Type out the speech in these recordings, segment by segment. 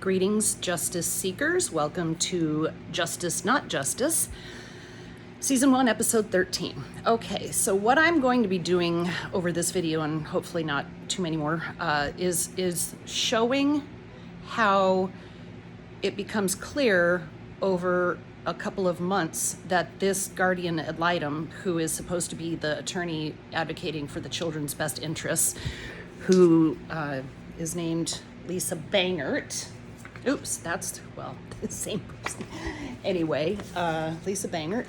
Greetings, justice seekers. Welcome to Justice Not Justice, Season 1, Episode 13. Okay, so what I'm going to be doing over this video, and hopefully not too many more, is showing how it becomes clear over a couple of months that this guardian ad litem, who is supposed to be the attorney advocating for the children's best interests, who is named Lisa Bangert. Oops, that's, well, the same person. Anyway, Lisa Bangert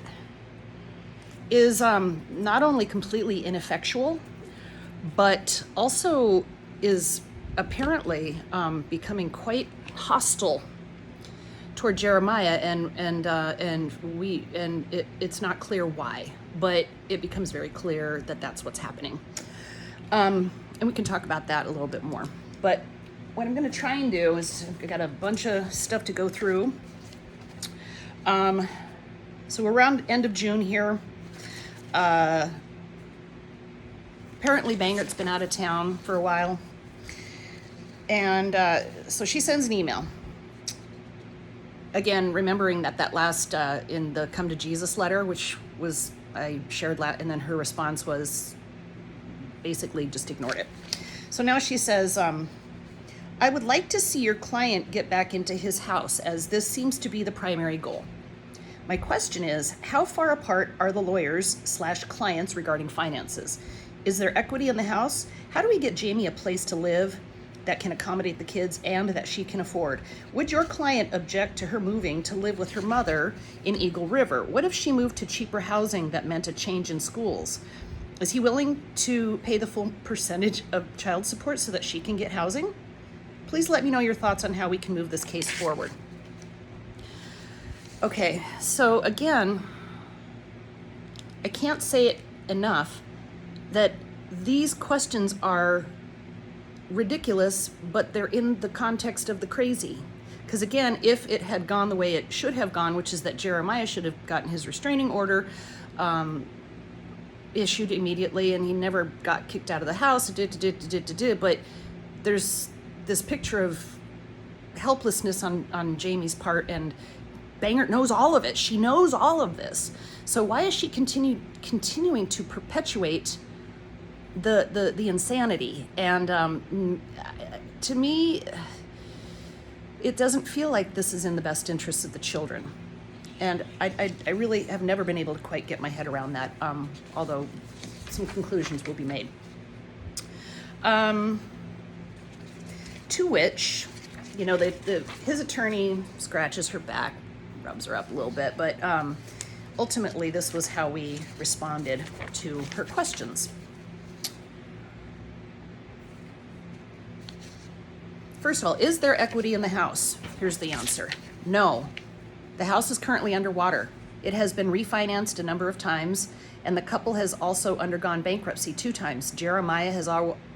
is not only completely ineffectual, but also is apparently becoming quite hostile toward Jeremiah, it's not clear why, but it becomes very clear that that's what's happening. And we can talk about that a little bit more. But what I'm going to try and do is, I've got a bunch of stuff to go through. So we're around end of June here. Apparently Bangert's been out of town for a while. And so she sends an email. Again, remembering that last, in the Come to Jesus letter, which was, I shared, and then her response was basically just ignored it. So now she says, I would like to see your client get back into his house, as this seems to be the primary goal. My question is, how far apart are the lawyers/clients regarding finances? Is there equity in the house? How do we get Jamie a place to live that can accommodate the kids and that she can afford? Would your client object to her moving to live with her mother in Eagle River? What if she moved to cheaper housing that meant a change in schools? Is he willing to pay the full percentage of child support so that she can get housing? Please let me know your thoughts on how we can move this case forward. Okay, so again, I can't say it enough that these questions are ridiculous, but they're in the context of the crazy. Because again, if it had gone the way it should have gone, which is that Jeremiah should have gotten his restraining order issued immediately, and he never got kicked out of the house, but there's this picture of helplessness on Jamie's part, and Bangert knows all of it. She knows all of this. So why is she continuing to perpetuate the insanity? And to me, it doesn't feel like this is in the best interests of the children. And I really have never been able to quite get my head around that, although some conclusions will be made. To which, you know, his attorney scratches her back, rubs her up a little bit, but ultimately this was how we responded to her questions. First of all, is there equity in the house? Here's the answer. No. The house is currently underwater. It has been refinanced a number of times, and the couple has also undergone bankruptcy 2 times. Jeremiah has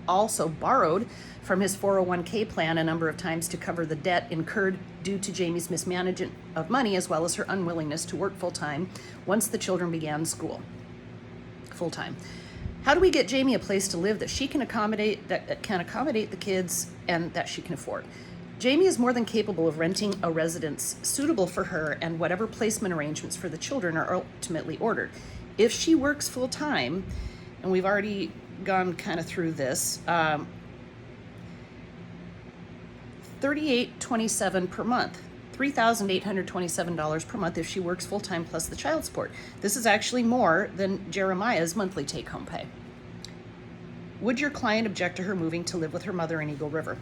also borrowed from his 401k plan a number of times to cover the debt incurred due to Jamie's mismanagement of money, as well as her unwillingness to work full-time once the children began school full-time. How do we get Jamie a place to live that she can accommodate, that can accommodate the kids and that she can afford? Jamie is more than capable of renting a residence suitable for her, and whatever placement arrangements for the children are ultimately ordered. If she works full-time, and we've already gone kind of through this, $38.27 per month, $3,827 per month if she works full-time plus the child support. This is actually more than Jeremiah's monthly take-home pay. Would your client object to her moving to live with her mother in Eagle River?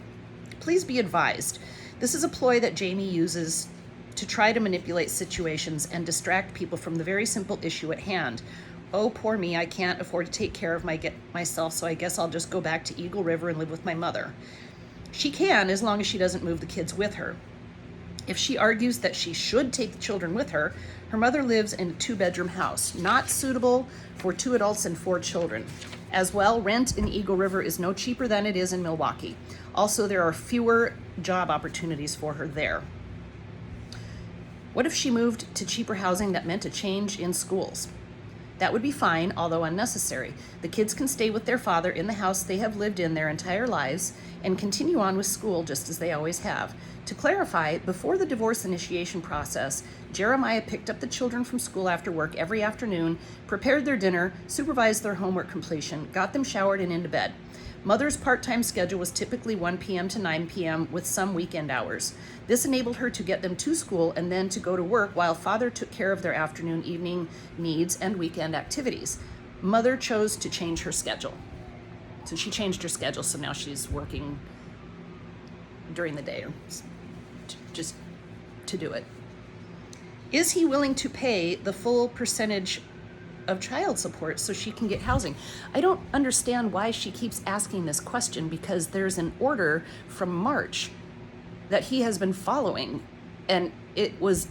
Please be advised, this is a ploy that Jamie uses to try to manipulate situations and distract people from the very simple issue at hand. Oh, poor me, I can't afford to take care of myself, so I guess I'll just go back to Eagle River and live with my mother. She can, as long as she doesn't move the kids with her. If she argues that she should take the children with her, her mother lives in a 2-bedroom house, not suitable for 2 adults and 4 children. As well, rent in Eagle River is no cheaper than it is in Milwaukee. Also, there are fewer job opportunities for her there. What if she moved to cheaper housing that meant a change in schools? That would be fine, although unnecessary. The kids can stay with their father in the house they have lived in their entire lives and continue on with school just as they always have. To clarify, before the divorce initiation process, Jeremiah picked up the children from school after work every afternoon, prepared their dinner, supervised their homework completion, got them showered and into bed. Mother's part-time schedule was typically 1 p.m. to 9 p.m. with some weekend hours. This enabled her to get them to school and then to go to work while father took care of their afternoon, evening needs and weekend activities. Mother chose to change her schedule. So she changed her schedule, so now she's working during the day, just to do it. Is he willing to pay the full percentage of child support so she can get housing? I don't understand why she keeps asking this question, because there's an order from March that he has been following, and it was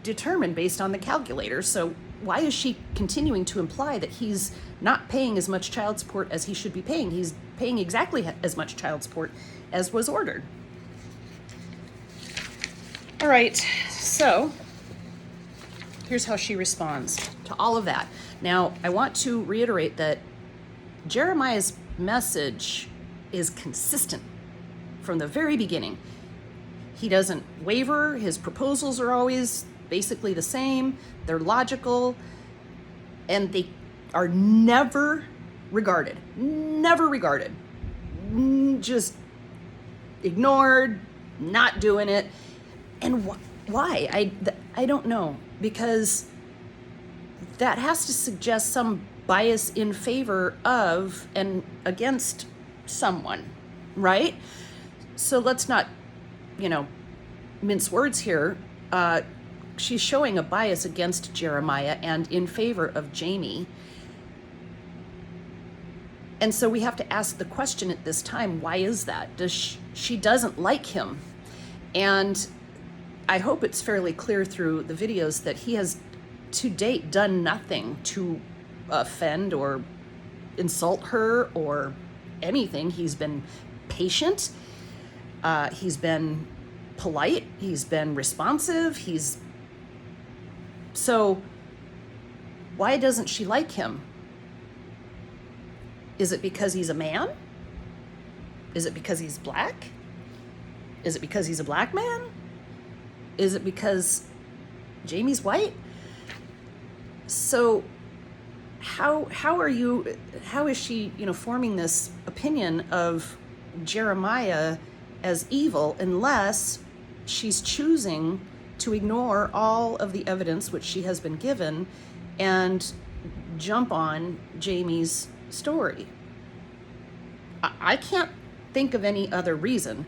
determined based on the calculator. So why is she continuing to imply that he's not paying as much child support as he should be paying? He's paying exactly as much child support as was ordered. All right, so here's how she responds to all of that. Now, I want to reiterate that Jeremiah's message is consistent from the very beginning. He doesn't waver. His proposals are always basically the same. They're logical, and they are never regarded, just ignored, not doing it. And why? I don't know, because that has to suggest some bias in favor of and against someone, right? So let's not, mince words here. She's showing a bias against Jeremiah and in favor of Jamie. And so we have to ask the question at this time, why is that? She doesn't like him. And I hope it's fairly clear through the videos that he has to date done nothing to offend or insult her or anything. He's been patient. He's been polite. He's been responsive. So why doesn't she like him? Is it because he's a man? Is it because he's black? Is it because he's a black man? Is it because Jamie's white? So how is she, forming this opinion of Jeremiah as evil unless she's choosing to ignore all of the evidence which she has been given and jump on Jamie's story? I can't think of any other reason.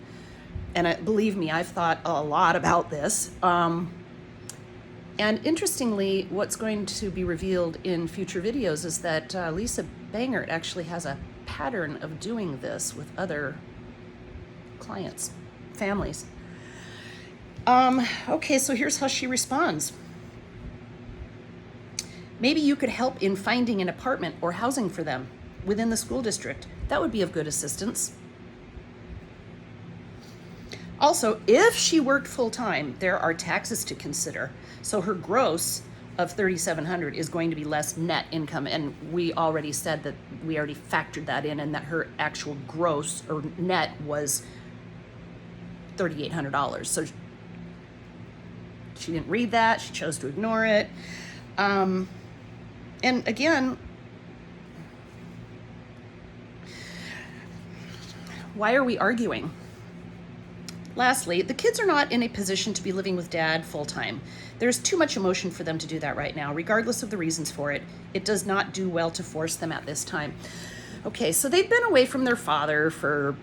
And believe me, I've thought a lot about this. And interestingly, what's going to be revealed in future videos is that Lisa Bangert actually has a pattern of doing this with other clients, families. Okay, so here's how she responds. Maybe you could help in finding an apartment or housing for them within the school district. That would be of good assistance. Also, if she worked full-time, there are taxes to consider. So her gross of $3,700 is going to be less net income. And we already said that we already factored that in, and that her actual gross or net was $3,800. So she didn't read that. She chose to ignore it. And again, why are we arguing? Lastly, the kids are not in a position to be living with dad full-time. There's too much emotion for them to do that right now, regardless of the reasons for it. It does not do well to force them at this time. Okay, so they've been away from their father for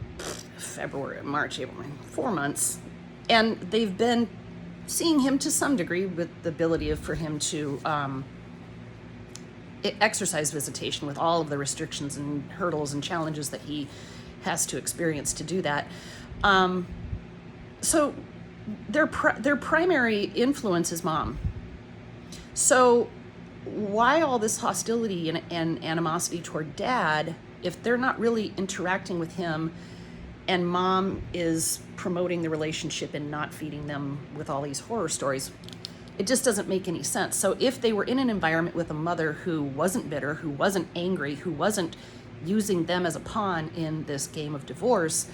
February, March, April, 4 months. And they've been seeing him to some degree with the ability for him to exercise visitation with all of the restrictions and hurdles and challenges that he has to experience to do that. So their primary influence is mom. So why all this hostility and animosity toward dad if they're not really interacting with him and mom is promoting the relationship and not feeding them with all these horror stories? It just doesn't make any sense. So if they were in an environment with a mother who wasn't bitter, who wasn't angry, who wasn't using them as a pawn in this game of divorce,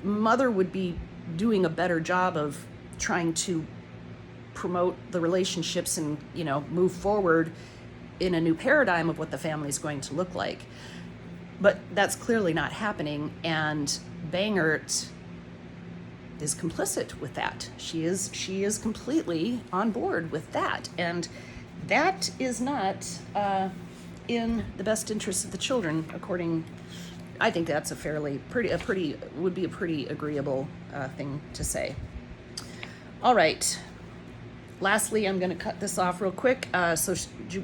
mother would be doing a better job of trying to promote the relationships and, move forward in a new paradigm of what the family is going to look like. But that's clearly not happening, and Bangert is complicit with that. She is completely on board with that, and that is not in the best interest of the children. I think that's would be a pretty agreeable thing to say. All right. Lastly, I'm going to cut this off real quick.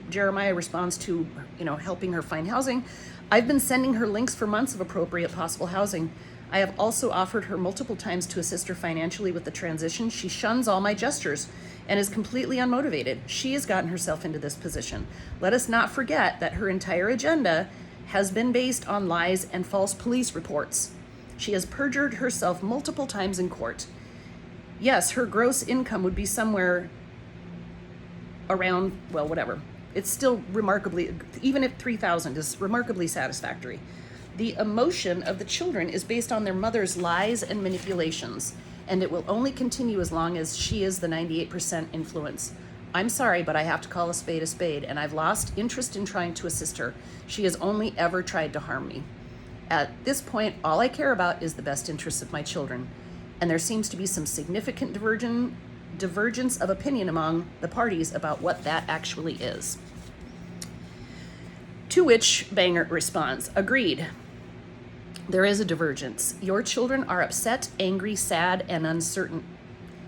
Jeremiah responds to, helping her find housing. I've been sending her links for months of appropriate possible housing. I have also offered her multiple times to assist her financially with the transition. She shuns all my gestures and is completely unmotivated. She has gotten herself into this position. Let us not forget that her entire agenda has been based on lies and false police reports. She has perjured herself multiple times in court. Yes, her gross income would be somewhere around, well, whatever. It's still remarkably, even at $3,000 is remarkably satisfactory. The emotion of the children is based on their mother's lies and manipulations, and it will only continue as long as she is the 98% influence. I'm sorry, but I have to call a spade, and I've lost interest in trying to assist her. She has only ever tried to harm me. At this point, all I care about is the best interests of my children, and there seems to be some significant divergence of opinion among the parties about what that actually is. To which Bangert responds, agreed. There is a divergence. Your children are upset, angry, sad, and uncertain.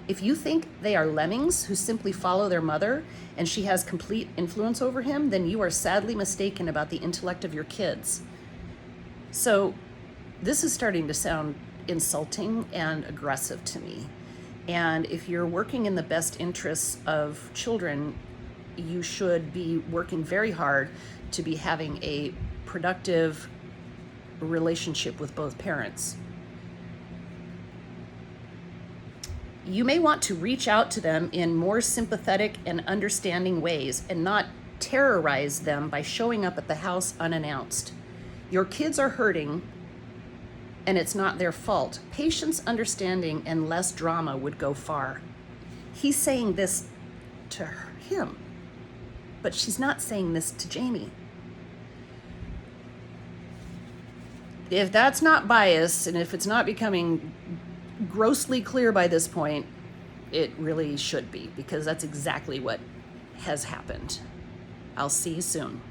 If you think they are lemmings who simply follow their mother and she has complete influence over him, then you are sadly mistaken about the intellect of your kids. So this is starting to sound insulting and aggressive to me. And if you're working in the best interests of children, you should be working very hard to be having a productive relationship with both parents. You may want to reach out to them in more sympathetic and understanding ways and not terrorize them by showing up at the house unannounced. Your kids are hurting, and it's not their fault. Patience, understanding, and less drama would go far. He's saying this to him, but she's not saying this to Jamie. If that's not bias, and if it's not becoming grossly clear by this point, it really should be, because that's exactly what has happened. I'll see you soon.